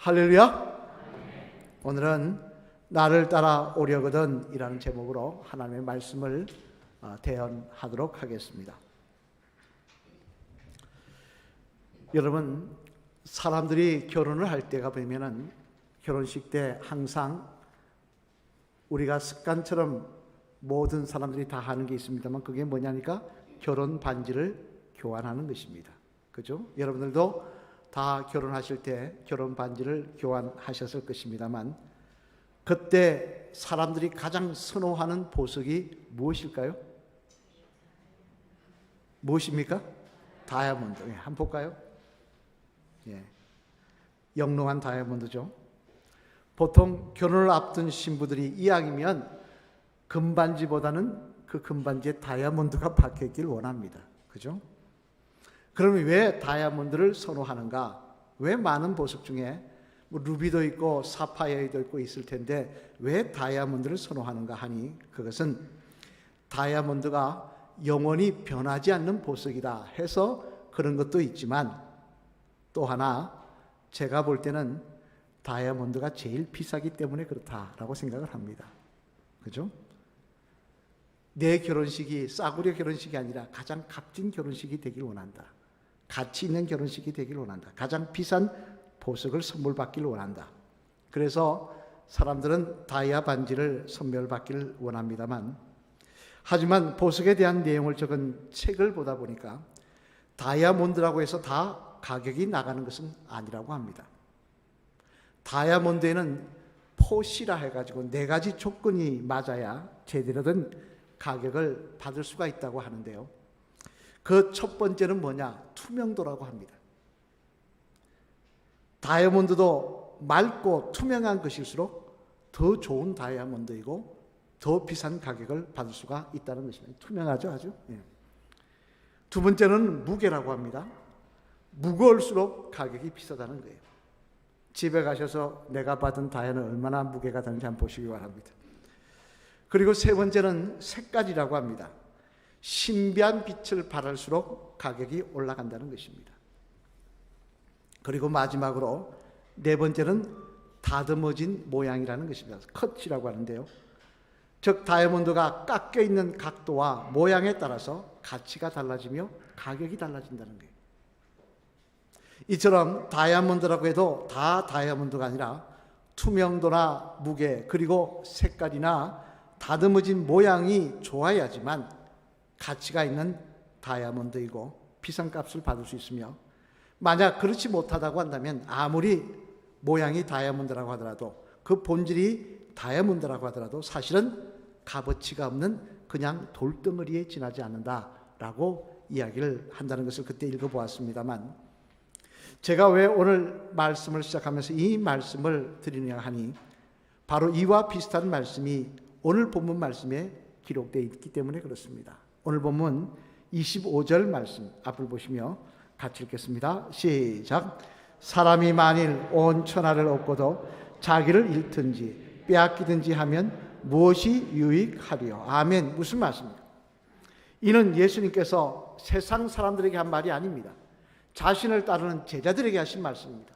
할렐루야. 오늘은 나를 따라오려거든 이라는 제목으로 하나님의 말씀을 대언하도록 하겠습니다. 여러분, 사람들이 결혼을 할 때가 보면은 결혼식 때 항상 우리가 습관처럼 모든 사람들이 다 하는 게 있습니다만, 그게 뭐냐니까 결혼 반지를 교환하는 것입니다. 그죠? 여러분들도 다 결혼하실 때 결혼 반지를 교환하셨을 것입니다만, 그때 사람들이 가장 선호하는 보석이 무엇일까요? 무엇입니까? 다이아몬드. 한번 볼까요? 영롱한 다이아몬드죠. 보통 결혼을 앞둔 신부들이 이왕이면 금반지보다는 그 금반지에 다이아몬드가 박혀있길 원합니다. 그죠? 그러면 왜 다이아몬드를 선호하는가? 왜 많은 보석 중에 루비도 있고 사파이어도 있고 있을 텐데 왜 다이아몬드를 선호하는가 하니, 그것은 다이아몬드가 영원히 변하지 않는 보석이다 해서 그런 것도 있지만, 또 하나 제가 볼 때는 다이아몬드가 제일 비싸기 때문에 그렇다라고 생각을 합니다. 그죠? 내 결혼식이 싸구려 결혼식이 아니라 가장 값진 결혼식이 되길 원한다. 가치 있는 결혼식이 되길 원한다. 가장 비싼 보석을 선물 받기를 원한다. 그래서 사람들은 다이아 반지를 선물 받기를 원합니다만, 하지만 보석에 대한 내용을 적은 책을 보다 보니까 다이아몬드라고 해서 다 가격이 나가는 것은 아니라고 합니다. 다이아몬드에는 포시라 해가지고 4가지 조건이 맞아야 제대로 된 가격을 받을 수가 있다고 하는데요. 그 첫 번째는 뭐냐? 투명도라고 합니다. 다이아몬드도 맑고 투명한 것일수록 더 좋은 다이아몬드이고 더 비싼 가격을 받을 수가 있다는 것입니다. 투명하죠, 아주. 두 번째는 무게라고 합니다. 무거울수록 가격이 비싸다는 거예요. 집에 가셔서 내가 받은 다이아는 얼마나 무게가 되는지 한번 보시기 바랍니다. 그리고 세 번째는 색깔이라고 합니다. 신비한 빛을 발할수록 가격이 올라간다는 것입니다. 그리고 마지막으로 네 번째는 다듬어진 모양이라는 것입니다. 컷이라고 하는데요. 즉 다이아몬드가 깎여 있는 각도와 모양에 따라서 가치가 달라지며 가격이 달라진다는 거예요. 이처럼 다이아몬드라고 해도 다 다이아몬드가 아니라 투명도나 무게, 그리고 색깔이나 다듬어진 모양이 좋아야지만 가치가 있는 다이아몬드이고 비싼 값을 받을 수 있으며, 만약 그렇지 못하다고 한다면 아무리 모양이 다이아몬드라고 하더라도, 그 본질이 다이아몬드라고 하더라도 사실은 값어치가 없는 그냥 돌덩어리에 지나지 않는다라고 이야기를 한다는 것을 그때 읽어보았습니다만, 제가 왜 오늘 말씀을 시작하면서 이 말씀을 드리느냐 하니, 바로 이와 비슷한 말씀이 오늘 본문 말씀에 기록되어 있기 때문에 그렇습니다. 오늘 본문 25절 말씀 앞을 보시며 같이 읽겠습니다. 시작. 사람이 만일 온 천하를 얻고도 자기를 잃든지 빼앗기든지 하면 무엇이 유익하리요? 아멘. 무슨 말씀입니까? 이는 예수님께서 세상 사람들에게 한 말이 아닙니다. 자신을 따르는 제자들에게 하신 말씀입니다.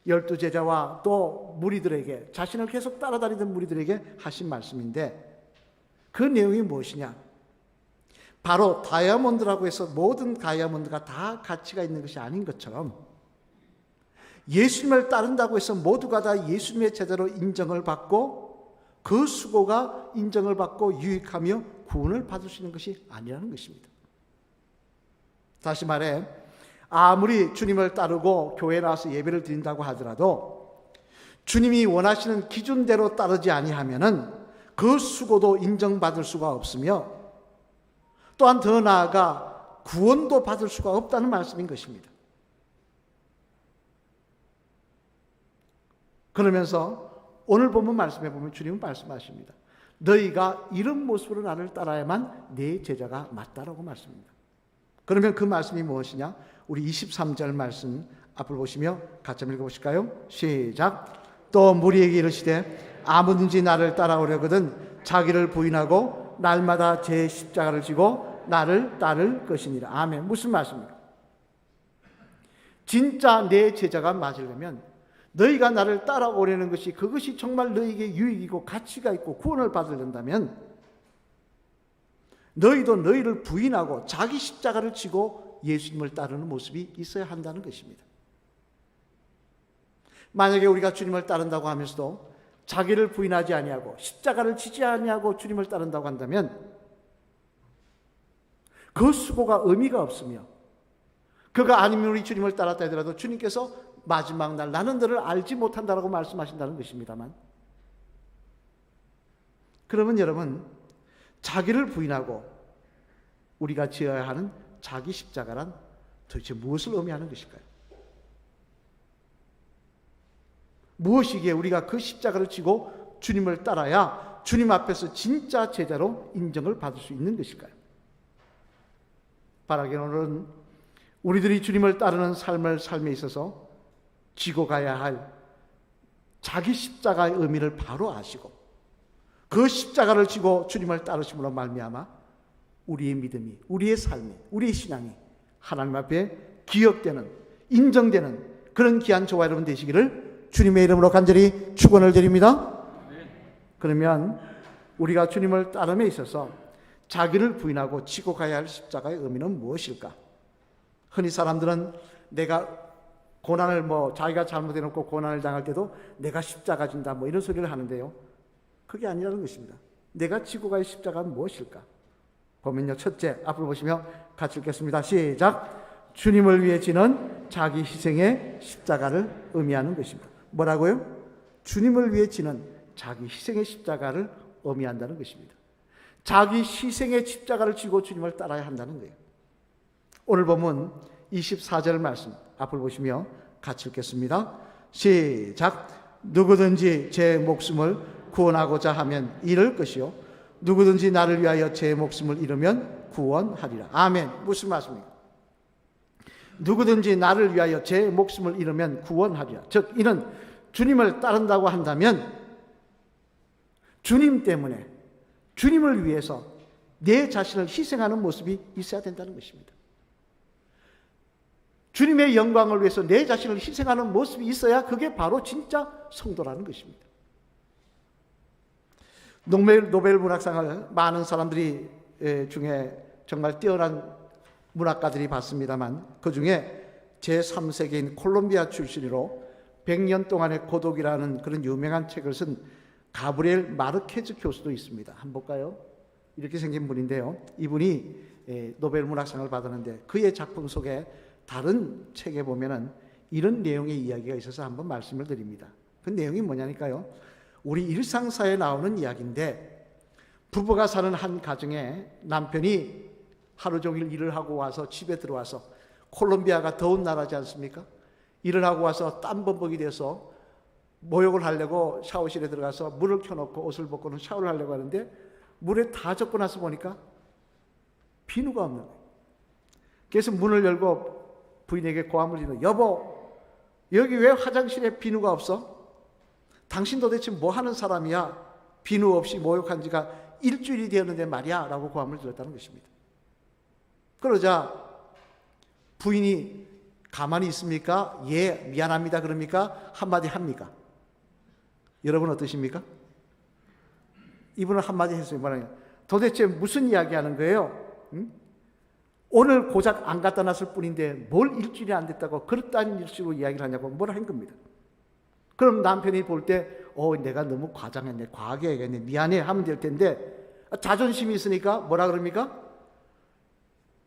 12제자와 또 무리들에게, 자신을 계속 따라다니던 무리들에게 하신 말씀인데, 그 내용이 무엇이냐? 바로 다이아몬드라고 해서 모든 다이아몬드가 다 가치가 있는 것이 아닌 것처럼, 예수님을 따른다고 해서 모두가 다 예수님의 제자로 인정을 받고 그 수고가 인정을 받고 유익하며 구원을 받을 수 있는 것이 아니라는 것입니다. 다시 말해, 아무리 주님을 따르고 교회에 나와서 예배를 드린다고 하더라도 주님이 원하시는 기준대로 따르지 아니하면은 그 수고도 인정받을 수가 없으며, 또한 더 나아가 구원도 받을 수가 없다는 말씀인 것입니다. 그러면서 오늘 본문 말씀에 보면 주님은 말씀하십니다. 너희가 이런 모습으로 나를 따라야만 내 제자가 맞다라고 말씀합니다. 그러면 그 말씀이 무엇이냐? 우리 23절 말씀 앞을 보시며 같이 한번 읽어보실까요? 시작. 또 무리에게 이르시되 아무든지 나를 따라오려거든 자기를 부인하고 날마다 제 십자가를 지고 나를 따를 것이니라. 아멘. 무슨 말씀입니까? 진짜 내 제자가 맞으려면 너희가 나를 따라오려는 것이 그것이 정말 너희에게 유익이고 가치가 있고 구원을 받으려면 너희도 너희를 부인하고 자기 십자가를 지고 예수님을 따르는 모습이 있어야 한다는 것입니다. 만약에 우리가 주님을 따른다고 하면서도 자기를 부인하지 아니하고 십자가를 지지 아니하고 주님을 따른다고 한다면 그 수고가 의미가 없으며, 그가 아니면 우리 주님을 따랐다 하더라도 주님께서 마지막 날 나는 너를 알지 못한다라고 말씀하신다는 것입니다만, 그러면 여러분, 자기를 부인하고 우리가 지어야 하는 자기 십자가란 도대체 무엇을 의미하는 것일까요? 무엇이기에 우리가 그 십자가를 지고 주님을 따라야 주님 앞에서 진짜 제자로 인정을 받을 수 있는 것일까요? 바라기로는 우리들이 주님을 따르는 삶에 있어서 지고 가야 할 자기 십자가의 의미를 바로 아시고 그 십자가를 지고 주님을 따르심으로 말미암아 우리의 믿음이, 우리의 삶이, 우리의 신앙이 하나님 앞에 기억되는, 인정되는 그런 귀한 저와 여러분 되시기를 주님의 이름으로 간절히 축원을 드립니다. 그러면 우리가 주님을 따름에 있어서 자기를 부인하고 지고 가야 할 십자가의 의미는 무엇일까? 흔히 사람들은 내가 고난을 자기가 잘못해놓고 고난을 당할 때도 내가 십자가 진다 이런 소리를 하는데요. 그게 아니라는 것입니다. 내가 지고 갈 십자가는 무엇일까? 보면요, 첫째, 앞으로 보시면 같이 읽겠습니다. 시작. 주님을 위해 지는 자기 희생의 십자가를 의미하는 것입니다. 뭐라고요? 주님을 위해 지는 자기 희생의 십자가를 의미한다는 것입니다. 자기 희생의 십자가를 지고 주님을 따라야 한다는 거예요. 오늘 본문 24절 말씀 앞을 보시며 같이 읽겠습니다. 시작. 누구든지 제 목숨을 구원하고자 하면 잃을 것이요 누구든지 나를 위하여 제 목숨을 잃으면 구원하리라. 아멘. 무슨 말씀입니까? 누구든지 나를 위하여 제 목숨을 잃으면 구원하리라. 즉 이는 주님을 따른다고 한다면 주님 때문에, 주님을 위해서 내 자신을 희생하는 모습이 있어야 된다는 것입니다. 주님의 영광을 위해서 내 자신을 희생하는 모습이 있어야 그게 바로 진짜 성도라는 것입니다. 노벨 문학상을 많은 사람들이 중에 정말 뛰어난 문학가들이 받습니다만 그 중에 제3세계인 콜롬비아 출신으로 100년 동안의 고독이라는 그런 유명한 책을 쓴 가브리엘 마르케즈 교수도 있습니다. 한번 볼까요? 이렇게 생긴 분인데요. 이분이 노벨 문학상을 받았는데 그의 작품 속에 다른 책에 보면은 이런 내용의 이야기가 있어서 한번 말씀을 드립니다. 그 내용이 뭐냐니까요. 우리 일상사에 나오는 이야기인데 부부가 사는 한 가정에 남편이 하루 종일 일을 하고 와서 집에 들어와서 콜롬비아가 더운 나라지 않습니까? 일을 하고 와서 땀범벅이 돼서 목욕을 하려고 샤워실에 들어가서 물을 켜놓고 옷을 벗고는 샤워를 하려고 하는데 물에 다 젖고 나서 보니까 비누가 없는 거예요. 그래서 문을 열고 부인에게 고함을 지르고 여보 여기 왜 화장실에 비누가 없어? 당신 도대체 뭐 하는 사람이야? 비누 없이 목욕한 지가 일주일이 되었는데 말이야 라고 고함을 질렀다는 것입니다. 그러자 부인이 가만히 있습니까? 예, 미안합니다 그럽니까? 한마디 합니까? 여러분 어떠십니까? 이분은 한마디 했어요. 뭐라냐? 도대체 무슨 이야기 하는 거예요? 응? 오늘 고작 안 갖다 놨을 뿐인데 뭘 일주일이 안 됐다고 그릇된 일식으로 이야기를 하냐고 뭐라 한 겁니다. 그럼 남편이 볼 때 내가 너무 과장했네, 과하게 얘기했네, 미안해 하면 될 텐데 자존심이 있으니까 뭐라 그럽니까?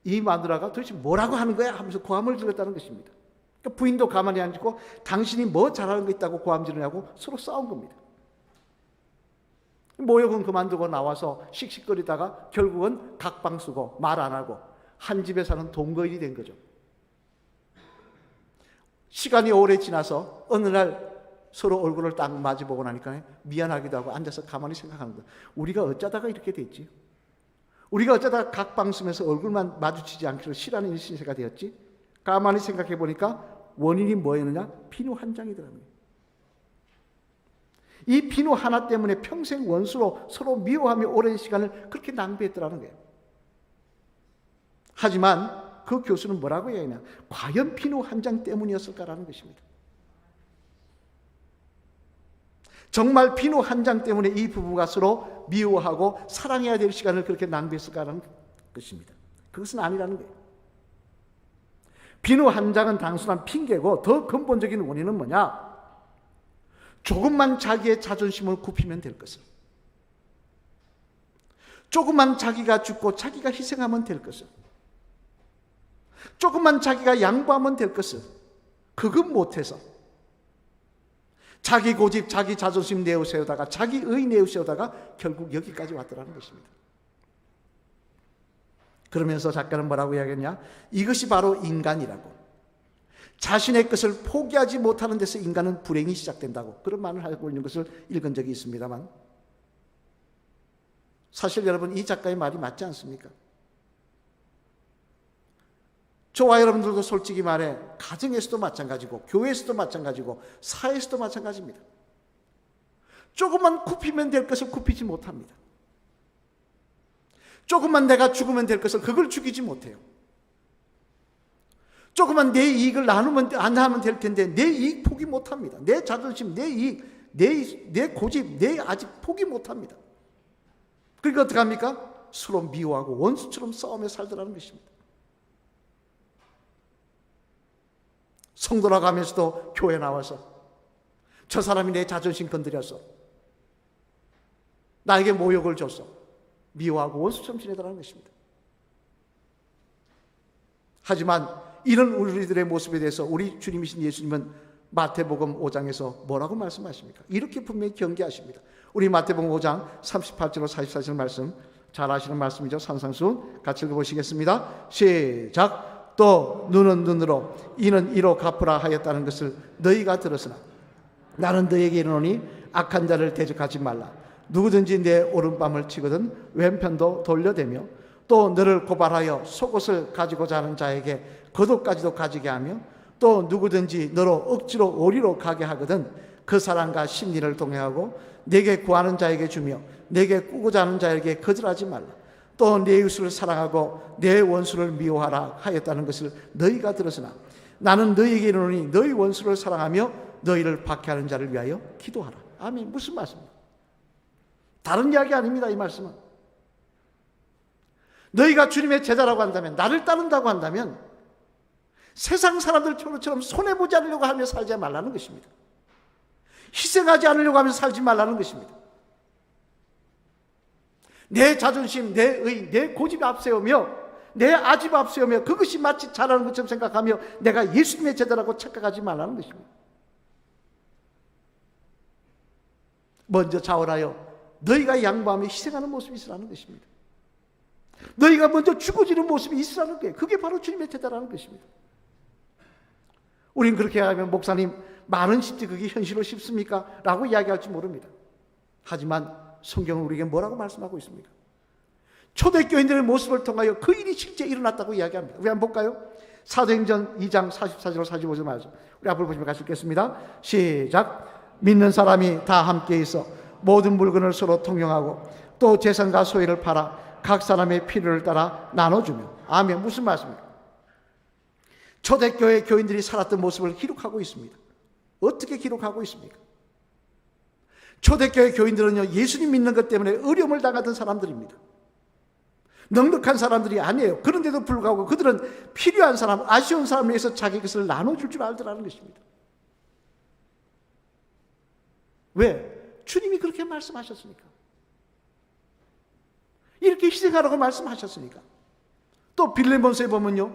이 마누라가 도대체 뭐라고 하는 거야? 하면서 고함을 질렀다는 것입니다. 그러니까 부인도 가만히 앉고 당신이 뭐 잘하는 거 있다고 고함 지르냐고 서로 싸운 겁니다. 모욕은 그만두고 나와서 씩씩거리다가 결국은 각방 쓰고 말 안 하고 한 집에 사는 동거인이 된 거죠. 시간이 오래 지나서 어느 날 서로 얼굴을 딱 마주보고 나니까 미안하기도 하고 앉아서 가만히 생각하는 거예요. 우리가 어쩌다가 이렇게 됐지? 우리가 어쩌다가 각방 쓰면서 얼굴만 마주치지 않기로 싫어하는 신세가 되었지? 가만히 생각해 보니까 원인이 뭐였느냐? 비누 한 장이더라고요. 이 비누 하나 때문에 평생 원수로 서로 미워하며 오랜 시간을 그렇게 낭비했더라는 거예요. 하지만 그 교수는 뭐라고 얘기하냐? 과연 비누 한 장 때문이었을까라는 것입니다. 정말 비누 한 장 때문에 이 부부가 서로 미워하고 사랑해야 될 시간을 그렇게 낭비했을까라는 것입니다. 그것은 아니라는 거예요. 비누 한 장은 단순한 핑계고 더 근본적인 원인은 뭐냐? 조금만 자기의 자존심을 굽히면 될 것을, 조금만 자기가 죽고 자기가 희생하면 될 것을, 조금만 자기가 양보하면 될 것을, 그것 못해서 자기 고집, 자기 자존심 내어세우다가 자기 의 내어세우다가 결국 여기까지 왔더라는 것입니다. 그러면서 작가는 뭐라고 이야기했냐? 이것이 바로 인간이라고. 자신의 것을 포기하지 못하는 데서 인간은 불행이 시작된다고, 그런 말을 하고 있는 것을 읽은 적이 있습니다만, 사실 여러분 이 작가의 말이 맞지 않습니까? 저와 여러분들도 솔직히 말해 가정에서도 마찬가지고 교회에서도 마찬가지고 사회에서도 마찬가지입니다. 조금만 굽히면 될 것을 굽히지 못합니다. 조금만 내가 죽으면 될 것을 그걸 죽이지 못해요. 조금만 내 이익을 나누면 안 하면 될 텐데 내 이익 포기 못합니다. 내 자존심, 내 이익, 내 고집, 내 아직 포기 못합니다. 그러니까 어떻게 합니까? 서로 미워하고 원수처럼 싸우며 살더라는 것입니다. 성도라 가면서도 교회 나와서 저 사람이 내 자존심 건드려서 나에게 모욕을 줬어, 미워하고 원수처럼 지내더라는 것입니다. 하지만 이런 우리들의 모습에 대해서 우리 주님이신 예수님은 마태복음 5장에서 뭐라고 말씀하십니까? 이렇게 분명히 경계하십니다. 우리 마태복음 5장 38절로 44절 말씀, 잘 아시는 말씀이죠. 산상수 같이 읽어보시겠습니다. 시작. 또 눈은 눈으로 이는 이로 갚으라 하였다는 것을 너희가 들었으나 나는 너희에게 이르노니 악한 자를 대적하지 말라. 누구든지 내 오른밤을 치거든 왼편도 돌려대며 또 너를 고발하여 속옷을 가지고자 하는 자에게 겉옷까지도 가지게 하며 또 누구든지 너로 억지로 어리로 가게 하거든 그 사람과 심리를 동행하고 내게 구하는 자에게 주며 내게 꾸고자 하는 자에게 거절하지 말라. 또 내 이웃을 사랑하고 내 원수를 미워하라 하였다는 것을 너희가 들었으나 나는 너희에게 이르노니 너희 원수를 사랑하며 너희를 박해하는 자를 위하여 기도하라. 아멘. 무슨 말씀입니까? 다른 이야기 아닙니다. 이 말씀은 너희가 주님의 제자라고 한다면, 나를 따른다고 한다면 세상 사람들처럼 손해보지 않으려고 하며 살지 말라는 것입니다. 희생하지 않으려고 하며 살지 말라는 것입니다. 내 자존심, 내 의, 내 고집 앞세우며 내 아집 앞세우며 그것이 마치 잘하는 것처럼 생각하며 내가 예수님의 제자라고 착각하지 말라는 것입니다. 먼저 자원하여 너희가 양보하며 희생하는 모습이 있으라는 것입니다. 너희가 먼저 죽어지는 모습이 있으라는 거예요. 그게 바로 주님의 제자라는 것입니다. 우린 그렇게 하면 목사님 많은 십지 그게 현실로 쉽습니까? 라고 이야기할지 모릅니다. 하지만 성경은 우리에게 뭐라고 말씀하고 있습니까? 초대교인들의 모습을 통하여 그 일이 실제 일어났다고 이야기합니다. 우리 한번 볼까요? 사도행전 2장 44절 45절 말씀, 우리 앞을 보시면 같이 읽겠습니다. 시작. 믿는 사람이 다 함께 있어 모든 물건을 서로 통용하고 또 재산과 소유를 팔아 각 사람의 필요를 따라 나눠주며. 아멘. 무슨 말씀입니까? 초대교회 교인들이 살았던 모습을 기록하고 있습니다. 어떻게 기록하고 있습니까? 초대교회 교인들은요, 예수님 믿는 것 때문에 어려움을 당하던 사람들입니다. 넉넉한 사람들이 아니에요. 그런데도 불구하고 그들은 필요한 사람, 아쉬운 사람을 위해서 자기 것을 나눠줄 줄 알더라는 것입니다. 왜? 주님이 그렇게 말씀하셨으니까. 이렇게 희생하라고 말씀하셨으니까. 또 빌레몬서에 보면요,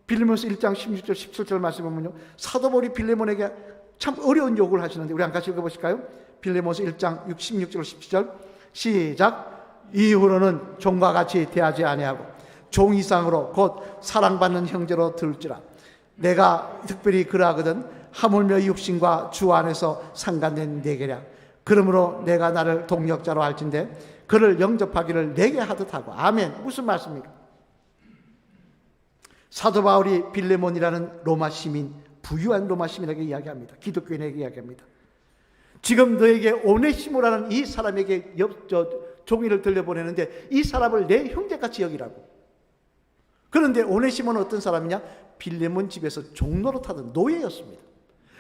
빌레몬서 1장 16절 17절 말씀에 보면요, 사도 바울이 빌레몬에게 참 어려운 요구를 하시는데 우리 한 같이 읽어보실까요? 빌레몬서 1장 16절 17절 시작. 이후로는 종과 같이 대하지 아니하고 종 이상으로 곧 사랑받는 형제로 들을지라. 내가 특별히 그러하거든 하물며 육신과 주 안에서 상관된 내게랴. 그러므로 내가 나를 동력자로 할진대 그를 영접하기를 내게 하듯 하고. 아멘. 무슨 말씀입니까? 사도 바울이 빌레몬이라는 로마 시민, 부유한 로마 시민에게 이야기합니다. 기독교인에게 이야기합니다. 지금 너에게 오네시모라는 이 사람에게 종이를 들려보내는데 이 사람을 내 형제같이 여기라고. 그런데 오네시모는 어떤 사람이냐? 빌레몬 집에서 종노릇하던 노예였습니다.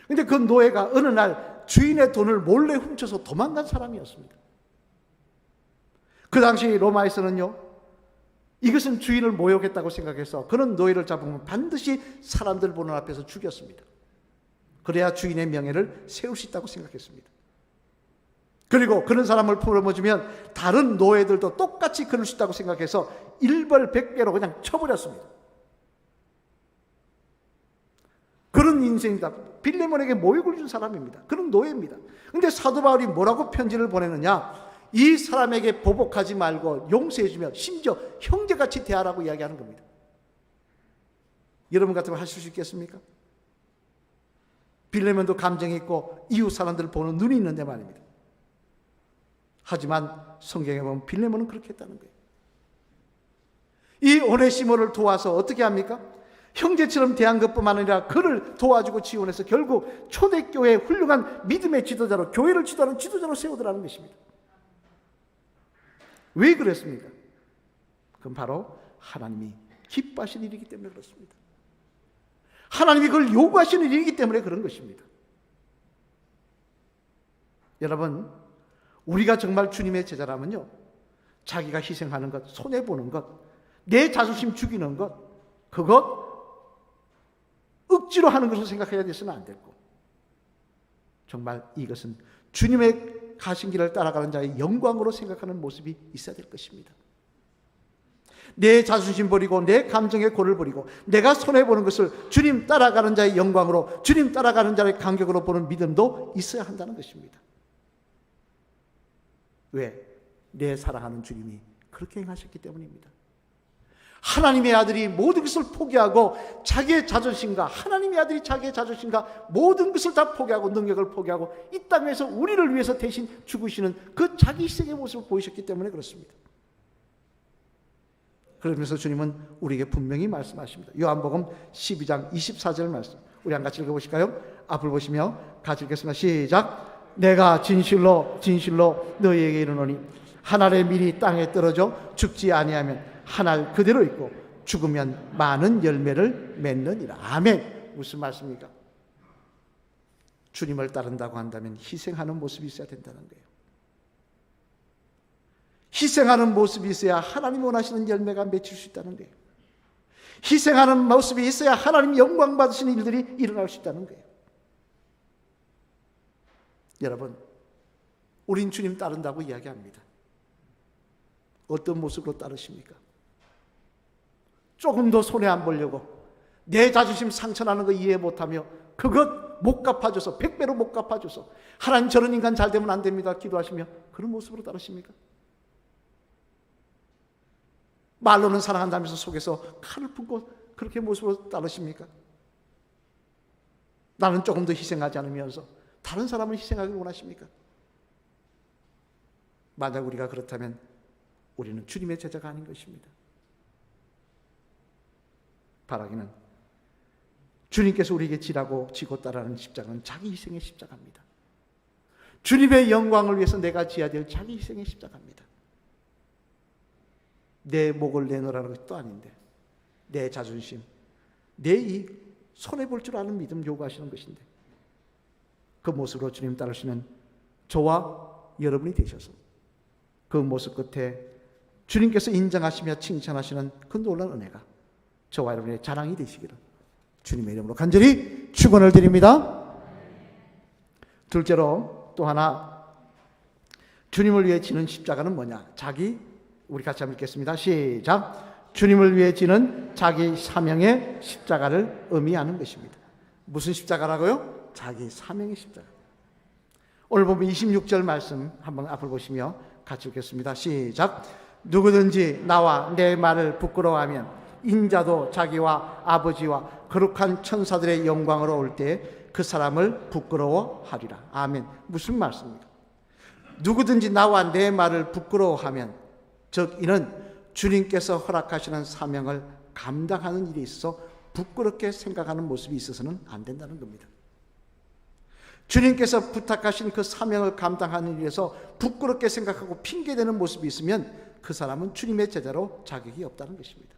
그런데 그 노예가 어느 날 주인의 돈을 몰래 훔쳐서 도망간 사람이었습니다. 그 당시 로마에서는요, 이것은 주인을 모욕했다고 생각해서 그런 노예를 잡으면 반드시 사람들 보는 앞에서 죽였습니다. 그래야 주인의 명예를 세울 수 있다고 생각했습니다. 그리고 그런 사람을 풀어주면 다른 노예들도 똑같이 그럴 수 있다고 생각해서 일벌백계로 그냥 쳐버렸습니다. 그런 인생이다. 빌레몬에게 모욕을 준 사람입니다. 그런 노예입니다. 그런데 사도 바울이 뭐라고 편지를 보내느냐? 이 사람에게 보복하지 말고 용서해주며 심지어 형제같이 대하라고 이야기하는 겁니다. 여러분 같으면 하실 수 있겠습니까? 빌레몬도 감정이 있고 이웃 사람들을 보는 눈이 있는데 말입니다. 하지만 성경에 보면 빌레몬은 그렇게 했다는 거예요. 이 오네시모를 도와서 어떻게 합니까? 형제처럼 대한 것뿐만 아니라 그를 도와주고 지원해서 결국 초대교회의 훌륭한 믿음의 지도자로, 교회를 지도하는 지도자로 세우더라는 것입니다. 왜 그랬습니까? 그건 바로 하나님이 기뻐하시는 일이기 때문에 그렇습니다. 하나님이 그걸 요구하시는 일이기 때문에 그런 것입니다. 여러분, 우리가 정말 주님의 제자라면요, 자기가 희생하는 것, 손해보는 것, 내 자존심 죽이는 것, 그것 억지로 하는 것을 생각해야 돼서는 안 되고, 정말 이것은 주님의 가신 길을 따라가는 자의 영광으로 생각하는 모습이 있어야 될 것입니다. 내 자존심 버리고 내 감정의 골을 버리고 내가 손해보는 것을 주님 따라가는 자의 영광으로, 주님 따라가는 자의 간격으로 보는 믿음도 있어야 한다는 것입니다. 왜? 내 사랑하는 주님이 그렇게 행하셨기 때문입니다. 하나님의 아들이 모든 것을 포기하고 자기의 자존심과, 하나님의 아들이 자기의 자존심과 모든 것을 다 포기하고 능력을 포기하고 이 땅에서 우리를 위해서 대신 죽으시는 그 자기 희생의 모습을 보이셨기 때문에 그렇습니다. 그러면서 주님은 우리에게 분명히 말씀하십니다. 요한복음 12장 24절 말씀, 우리 한 같이 읽어보실까요? 앞을 보시며 같이 읽겠습니다. 시작. 내가 진실로 진실로 너희에게 이르노니 한 알의 밀이 땅에 떨어져 죽지 아니하면 한 알 그대로 있고 죽으면 많은 열매를 맺느니라. 아멘. 무슨 말씀입니까? 주님을 따른다고 한다면 희생하는 모습이 있어야 된다는 거예요. 희생하는 모습이 있어야 하나님 원하시는 열매가 맺힐 수 있다는 거예요. 희생하는 모습이 있어야 하나님 영광 받으시는 일들이 일어날 수 있다는 거예요. 여러분, 우린 주님 따른다고 이야기합니다. 어떤 모습으로 따르십니까? 조금 더 손해 안 보려고 내 자존심 상처나는 거 이해 못하며 그것 못 갚아줘서, 100배로 못 갚아줘서 하나님 저런 인간 잘 되면 안 됩니다 기도하시며 그런 모습으로 따르십니까? 말로는 사랑한다면서 속에서 칼을 품고 그렇게 모습으로 따르십니까? 나는 조금 더 희생하지 않으면서 다른 사람을 희생하기를 원하십니까? 만약 우리가 그렇다면 우리는 주님의 제자가 아닌 것입니다. 바라기는 주님께서 우리에게 지라고 지고 따르는 십자가는 자기 희생의 십자가입니다. 주님의 영광을 위해서 내가 지어야 될 자기 희생의 십자가입니다. 내 목을 내놓으라는 것도 아닌데 내 자존심, 내 이익, 손해볼 줄 아는 믿음 요구하시는 것인데 그 모습으로 주님 따르시는 저와 여러분이 되셔서 그 모습 끝에 주님께서 인정하시며 칭찬하시는 그 놀라운 은혜가 저와 여러분의 자랑이 되시기를 주님의 이름으로 간절히 축원을 드립니다. 둘째로 또 하나, 주님을 위해 지는 십자가는 뭐냐? 우리 같이 한번 읽겠습니다. 시작. 주님을 위해 지는 자기 사명의 십자가를 의미하는 것입니다. 무슨 십자가라고요? 자기 사명의 십자가. 오늘 보면 26절 말씀 한번 앞을 보시며 같이 읽겠습니다. 시작. 누구든지 나와 내 말을 부끄러워하면 인자도 자기와 아버지와 거룩한 천사들의 영광으로 올 때 그 사람을 부끄러워하리라. 아멘. 무슨 말씀입니까? 누구든지 나와 내 말을 부끄러워하면, 즉 이는 주님께서 허락하시는 사명을 감당하는 일에 있어서 부끄럽게 생각하는 모습이 있어서는 안 된다는 겁니다. 주님께서 부탁하신 그 사명을 감당하는 일에서 부끄럽게 생각하고 핑계대는 모습이 있으면 그 사람은 주님의 제자로 자격이 없다는 것입니다.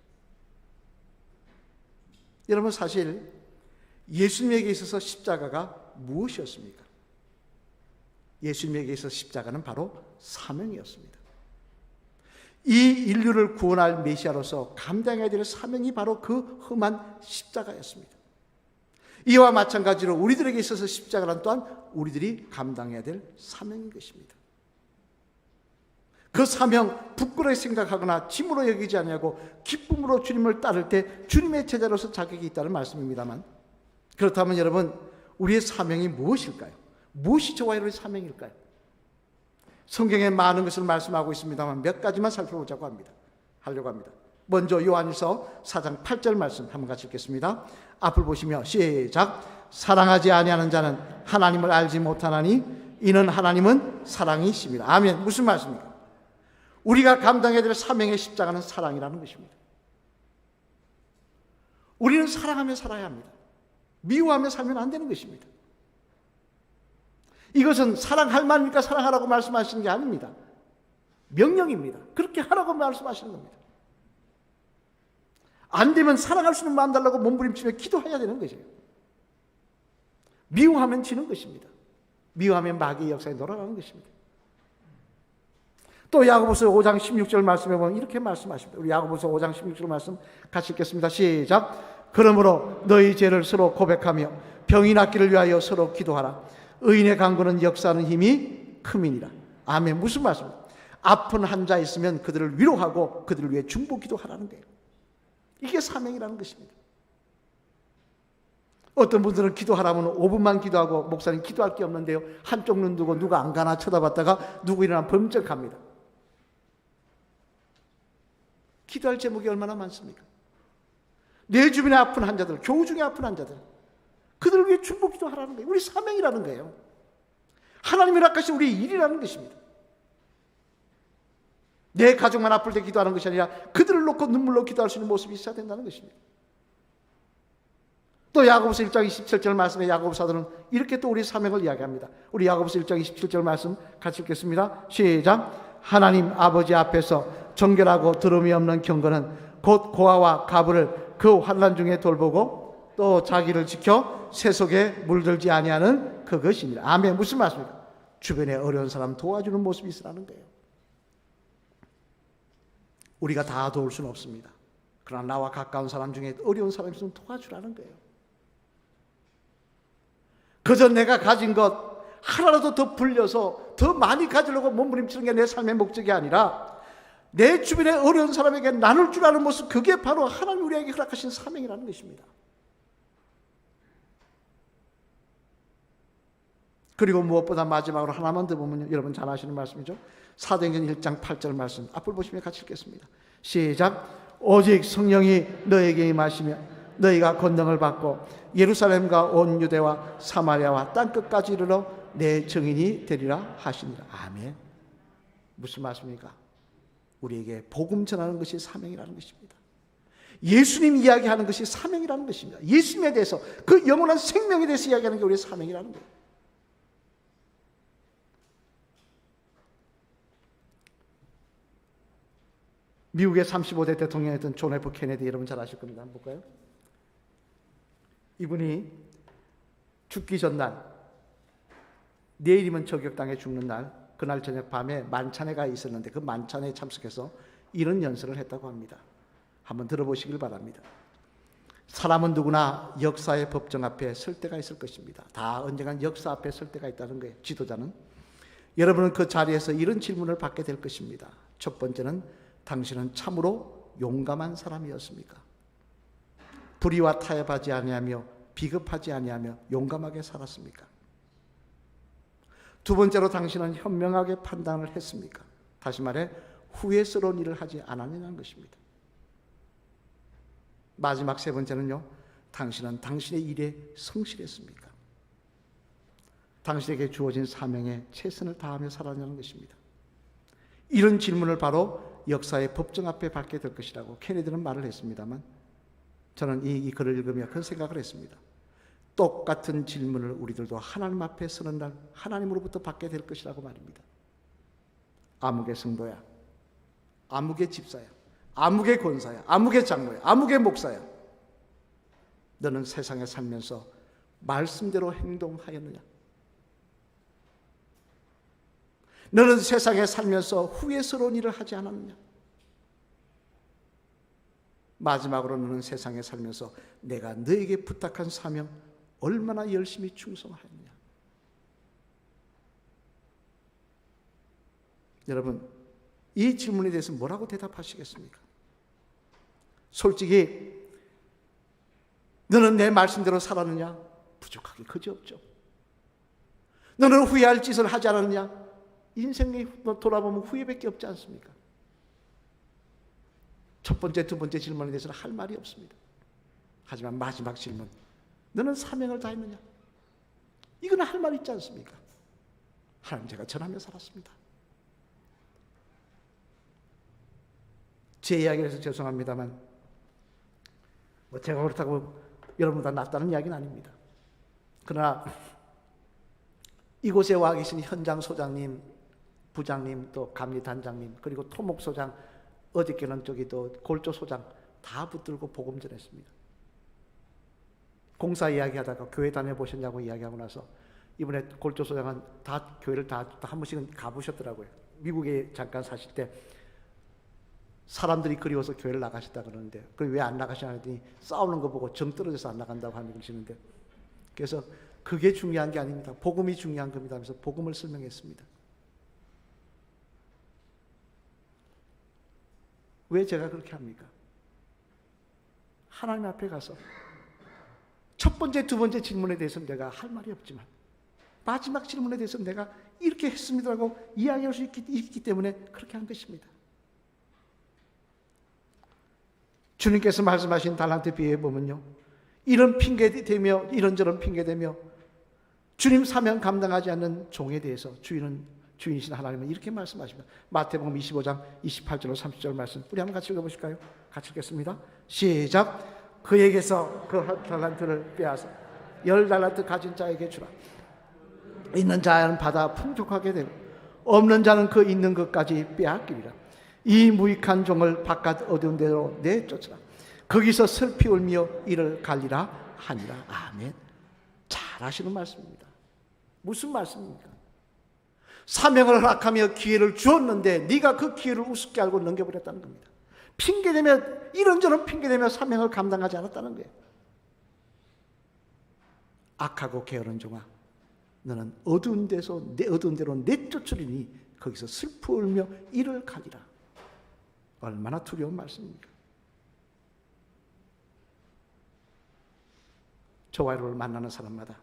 여러분, 사실 예수님에게 있어서 십자가가 무엇이었습니까? 예수님에게 있어서 십자가는 바로 사명이었습니다. 이 인류를 구원할 메시아로서 감당해야 될 사명이 바로 그 험한 십자가였습니다. 이와 마찬가지로 우리들에게 있어서 십자가는 또한 우리들이 감당해야 될 사명인 것입니다. 그 사명 부끄러이 생각하거나 짐으로 여기지 아니하고 기쁨으로 주님을 따를 때 주님의 제자로서 자격이 있다는 말씀입니다만, 그렇다면 여러분, 우리의 사명이 무엇일까요? 무엇이 저와 여러분의 사명일까요? 성경에 많은 것을 말씀하고 있습니다만 몇 가지만 살펴보자고 하려고 합니다. 먼저 요한일서 4장 8절 말씀 한번 같이 읽겠습니다. 앞을 보시며 시작. 사랑하지 아니하는 자는 하나님을 알지 못하나니 이는 하나님은 사랑이십니다. 아멘. 무슨 말씀입니까? 우리가 감당해야 될 사명의 십자가는 사랑이라는 것입니다. 우리는 사랑하며 살아야 합니다. 미워하며 살면 안 되는 것입니다. 이것은 사랑할 만이니까 사랑하라고 말씀하시는 게 아닙니다. 명령입니다. 그렇게 하라고 말씀하시는 겁니다. 안 되면 사랑할 수 있는 마음 달라고 몸부림치며 기도해야 되는 것이에요. 미워하면 지는 것입니다. 미워하면 마귀의 역사에 놀아가는 것입니다. 또 야고보서 5장 16절 말씀에 보면 이렇게 말씀하십니다. 우리 야고보서 5장 16절 말씀 같이 읽겠습니다. 시작. 그러므로 너희 죄를 서로 고백하며 병이 낫기를 위하여 서로 기도하라. 의인의 간구는 역사하는 힘이 큼이니라. 아멘. 무슨 말씀입니까? 아픈 환자 있으면 그들을 위로하고 그들을 위해 중보 기도하라는 거예요. 이게 사명이라는 것입니다. 어떤 분들은 기도하라면 5분만 기도하고 목사님 기도할 게 없는데요, 한쪽 눈 두고 누가 안 가나 쳐다봤다가 누구 일어나면 범쩍합니다. 기도할 제목이 얼마나 많습니까? 내 주변에 아픈 환자들, 교우 중에 아픈 환자들, 그들을 위해 중보 기도하라는 거예요. 우리 사명이라는 거예요. 하나님의 락하신 우리의 일이라는 것입니다. 내 가족만 아플 때 기도하는 것이 아니라 그들을 놓고 눈물로 기도할 수 있는 모습이 있어야 된다는 것입니다. 또 야고보서 1장 27절 말씀에 야고보 사도는 이렇게 또 우리 사명을 이야기합니다. 우리 야고보서 1장 27절 말씀 같이 읽겠습니다. 시작. 하나님 아버지 앞에서 정결하고 드름이 없는 경건은 곧 고아와 가부를 그 환난 중에 돌보고 또 자기를 지켜 세속에 물들지 아니하는 그것이니라. 아멘. 무슨 말씀입니까? 주변에 어려운 사람 도와주는 모습이 있으라는 거예요. 우리가 다 도울 수는 없습니다. 그러나 나와 가까운 사람 중에 어려운 사람이 있으면 도와주라는 거예요. 그저 내가 가진 것 하나라도 더 불려서 더 많이 가지려고 몸부림치는 게 내 삶의 목적이 아니라 내 주변에 어려운 사람에게 나눌 줄 아는 모습, 그게 바로 하나님 우리에게 허락하신 사명이라는 것입니다. 그리고 무엇보다 마지막으로 하나만 더 보면 여러분 잘 아시는 말씀이죠. 사도행전 1장 8절 말씀 앞을 보시면 같이 읽겠습니다. 시작. 오직 성령이 너에게 임하시며 너희가 권능을 받고 예루살렘과 온 유대와 사마리아와 땅끝까지 이르러 내 증인이 되리라 하시니라. 아멘. 무슨 말씀입니까? 우리에게 복음 전하는 것이 사명이라는 것입니다. 예수님 이야기하는 것이 사명이라는 것입니다. 예수님에 대해서, 그 영원한 생명에 대해서 이야기하는 게 우리의 사명이라는 거예요. 미국의 35대 대통령이었던 존 F 케네디, 여러분 잘 아실 겁니다. 한번 볼까요? 이분이 죽기 전날, 내일이면 저격당해 죽는 날, 그날 저녁 밤에 만찬회가 있었는데 그 만찬회에 참석해서 이런 연설을 했다고 합니다. 한번 들어보시길 바랍니다. 사람은 누구나 역사의 법정 앞에 설 때가 있을 것입니다. 다 언젠간 역사 앞에 설 때가 있다는 거예요. 지도자는. 여러분은 그 자리에서 이런 질문을 받게 될 것입니다. 첫 번째는, 당신은 참으로 용감한 사람이었습니까? 불의와 타협하지 아니하며 비겁하지 아니하며 용감하게 살았습니까? 두 번째로, 당신은 현명하게 판단을 했습니까? 다시 말해 후회스러운 일을 하지 않았느냐는 것입니다. 마지막 세 번째는요, 당신은 당신의 일에 성실했습니까? 당신에게 주어진 사명에 최선을 다하며 살았냐는 것입니다. 이런 질문을 바로 역사의 법정 앞에 받게 될 것이라고 케네디는 말을 했습니다만, 저는 이 글을 읽으며 그런 생각을 했습니다. 똑같은 질문을 우리들도 하나님 앞에 서는 날 하나님으로부터 받게 될 것이라고 말입니다. 아무개 성도야, 아무개 집사야, 아무개 권사야, 아무개 장로야, 아무개 목사야, 너는 세상에 살면서 말씀대로 행동하였느냐? 너는 세상에 살면서 후회스러운 일을 하지 않았느냐? 마지막으로 너는 세상에 살면서 내가 너에게 부탁한 사명 얼마나 열심히 충성하였느냐? 여러분, 이 질문에 대해서 뭐라고 대답하시겠습니까? 솔직히 너는 내 말씀대로 살았느냐? 부족하게 그지없죠. 너는 후회할 짓을 하지 않았느냐? 인생에 돌아보면 후회밖에 없지 않습니까? 첫 번째, 두 번째 질문에 대해서는 할 말이 없습니다. 하지만 마지막 질문, 너는 사명을 다했느냐? 이거는 할 말이 있지 않습니까? 하나님, 제가 전하며 살았습니다. 제 이야기를 해서 죄송합니다만 제가 그렇다고 여러분보다 낫다는 이야기는 아닙니다. 그러나 이곳에 와 계신 현장 소장님, 부장님, 또 감리단장님, 그리고 토목소장, 어저께는 저기 또 골조소장 다 붙들고 복음 전했습니다. 공사 이야기하다가 교회 다녀보셨냐고 이야기하고 나서 이번에 골조소장은 다 교회를 다 한 번씩은 가보셨더라고요. 미국에 잠깐 사실 때 사람들이 그리워서 교회를 나가셨다 그러는데 왜 안 나가시냐 했더니 싸우는 거 보고 정 떨어져서 안 나간다고 하는 그러시는데, 그래서 그게 중요한 게 아닙니다. 복음이 중요한 겁니다 하면서 복음을 설명했습니다. 왜 제가 그렇게 합니까? 하나님 앞에 가서 첫 번째, 두 번째 질문에 대해서는 내가 할 말이 없지만 마지막 질문에 대해서는 내가 이렇게 했습니다라고 이야기할 수 있기 때문에 그렇게 한 것입니다. 주님께서 말씀하신 달란트 비유에 보면요, 이런 핑계대며 이런저런 핑계대며 주님 사명 감당하지 않는 종에 대해서 주인이신 하나님은 이렇게 말씀하십니다. 마태복음 25장 28절로 30절 말씀 우리 한번 같이 읽어보실까요? 같이 읽겠습니다. 시작. 그에게서 그 달란트를 빼앗아 10달란트 가진 자에게 주라. 있는 자는 받아 풍족하게 되고 없는 자는 그 있는 것까지 빼앗기리라. 이 무익한 종을 바깥 어두운 데로 내쫓으라. 거기서 슬피 울며 이를 갈리라 하니라. 아멘. 잘 하시는 말씀입니다. 무슨 말씀입니까? 사명을 허락하며 기회를 주었는데 네가 그 기회를 우습게 알고 넘겨버렸다는 겁니다. 핑계대며 이런저런 핑계대며 사명을 감당하지 않았다는 거예요. 악하고 게으른 종아, 너는 어두운 데로 내쫓으리니 거기서 슬피 울며 이를 갈리라. 얼마나 두려운 말씀입니까? 저와 여러분을 만나는 사람마다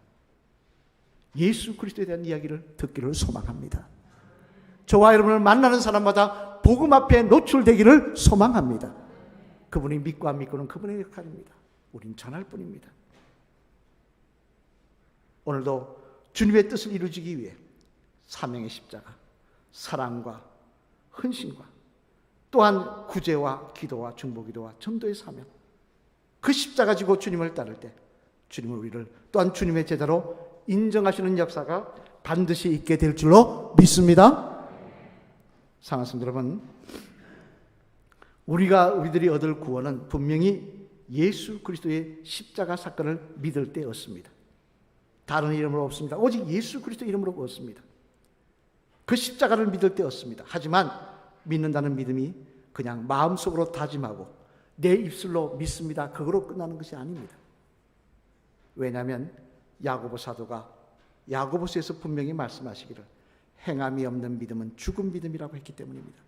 예수 그리스도에 대한 이야기를 듣기를 소망합니다. 저와 여러분을 만나는 사람마다 복음 앞에 노출되기를 소망합니다. 그분이 믿고 안 믿고는 그분의 역할입니다. 우린 전할 뿐입니다. 오늘도 주님의 뜻을 이루어지기 위해 사명의 십자가, 사랑과 헌신과 또한 구제와 기도와 중보기도와 전도의 사명, 그 십자가 지고 주님을 따를 때 주님은 우리를 또한 주님의 제자로 인정하시는 역사가 반드시 있게 될 줄로 믿습니다. 사랑하는 성도 여러분, 우리들이 얻을 구원은 분명히 예수 그리스도의 십자가 사건을 믿을 때 얻습니다. 다른 이름으로 없습니다. 오직 예수 그리스도 이름으로 얻습니다. 그 십자가를 믿을 때 얻습니다. 하지만 믿는다는 믿음이 그냥 마음속으로 다짐하고 내 입술로 믿습니다, 그거로 끝나는 것이 아닙니다. 왜냐하면 야고보 사도가 야고보서에서 분명히 말씀하시기를 행함이 없는 믿음은 죽은 믿음이라고 했기 때문입니다.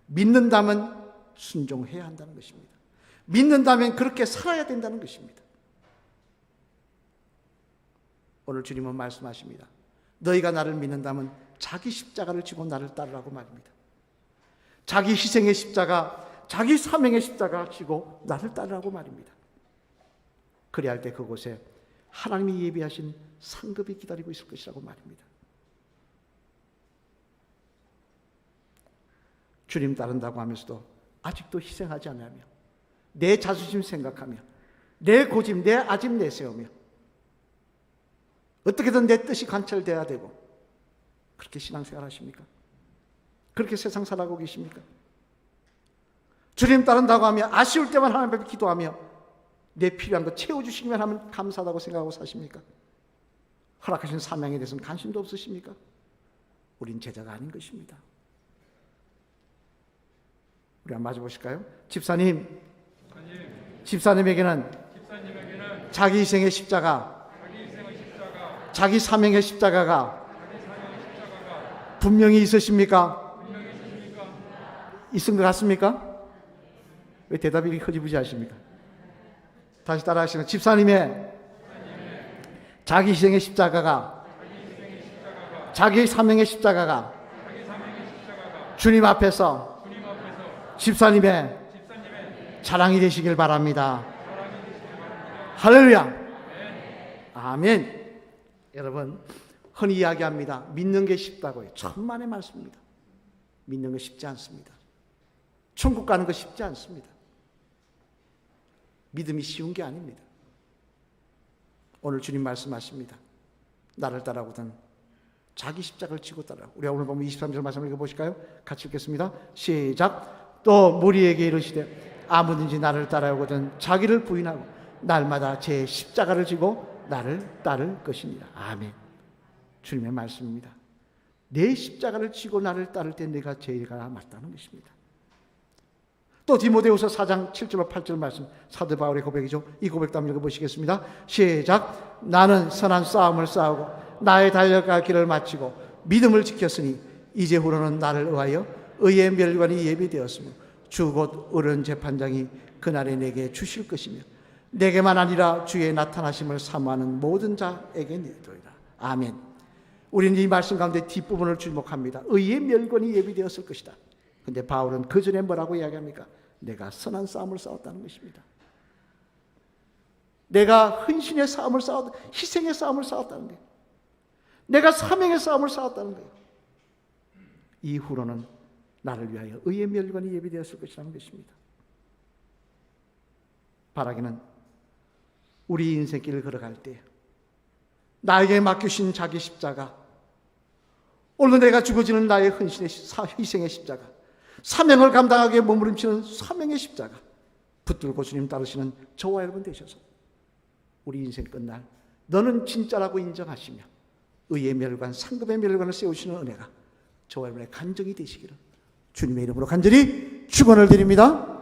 믿는다면 순종해야 한다는 것입니다. 믿는다면 그렇게 살아야 된다는 것입니다. 오늘 주님은 말씀하십니다. 너희가 나를 믿는다면 자기 십자가를 지고 나를 따르라고 말입니다. 자기 희생의 십자가, 자기 사명의 십자가 지고 나를 따르라고 말입니다. 그래야 할 때 그곳에 하나님이 예비하신 상급이 기다리고 있을 것이라고 말입니다. 주님 따른다고 하면서도 아직도 희생하지 않으며 내 자존심 생각하며 내 고집, 내 아집 내세우며 어떻게든 내 뜻이 관철돼야 되고, 그렇게 신앙생활 하십니까? 그렇게 세상 살아가고 계십니까? 주님 따른다고 하며 아쉬울 때만 하나님 앞에 기도하며 내 필요한 거 채워주시기만 하면 감사하다고 생각하고 사십니까? 허락하신 사명에 대해서는 관심도 없으십니까? 우린 제자가 아닌 것입니다. 우리 한번 마주 보실까요? 집사님에게는 자기 희생의 십자가, 자기 사명의 십자가가 분명히 있으십니까? 있은 것 같습니까? 왜 대답이 흐지부지하십니까? 다시 따라하시면, 집사님의 자기 희생의 십자가가, 자기 사명의 십자가가 주님 앞에서 집사님의 자랑이 되시길 바랍니다. 할렐루야. 아멘. 여러분, 흔히 이야기합니다. 믿는 게 쉽다고요. 천만의 말씀입니다. 믿는 거 쉽지 않습니다. 천국 가는 거 쉽지 않습니다. 믿음이 쉬운 게 아닙니다. 오늘 주님 말씀하십니다. 나를 따라오거든 자기 십자가를 지고 따라. 우리가 오늘 보면 23절 말씀을 읽어보실까요? 같이 읽겠습니다. 시작. 또 무리에게 이르시되 아무든지 나를 따라오거든 자기를 부인하고 날마다 제 십자가를 지고 나를 따를 것이니라. 아멘. 주님의 말씀입니다. 내 십자가를 지고 나를 따를 때 내가 제가 맞다는 것입니다. 또 디모데후서 4장 7절 8절 말씀, 사도 바울의 고백이죠. 이 고백도 한번 읽어보시겠습니다. 시작. 나는 선한 싸움을 싸우고 나의 달려갈 길을 마치고 믿음을 지켰으니 이제후로는 나를 의하여 의의 멸관이 예비되었으며 주 곧 어른 재판장이 그날에 내게 주실 것이며 내게만 아니라 주의 나타나심을 사모하는 모든 자에게 내도이라. 아멘. 우리는 이 말씀 가운데 뒷부분을 주목합니다. 의의 멸관이 예비되었을 것이다. 근데 바울은 그 전에 뭐라고 이야기합니까? 내가 선한 싸움을 싸웠다는 것입니다. 내가 헌신의 싸움을 싸웠다, 희생의 싸움을 싸웠다는 거예요. 내가 사명의 싸움을 싸웠다는 거예요. 이후로는 나를 위하여 의의 멸관이 예비되었을 것이라는 것입니다. 바라기는 우리 인생길을 걸어갈 때 나에게 맡기신 자기 십자가, 오늘 내가 죽어지는 나의 헌신의 희생의 십자가, 사명을 감당하기에 몸부림치는 사명의 십자가 붙들고 주님 따르시는 저와 여러분 되셔서 우리 인생 끝날 너는 진짜라고 인정하시며 의의 멸관, 상급의 멸관을 세우시는 은혜가 저와 여러분의 간증이 되시기를 주님의 이름으로 간절히 축원을 드립니다.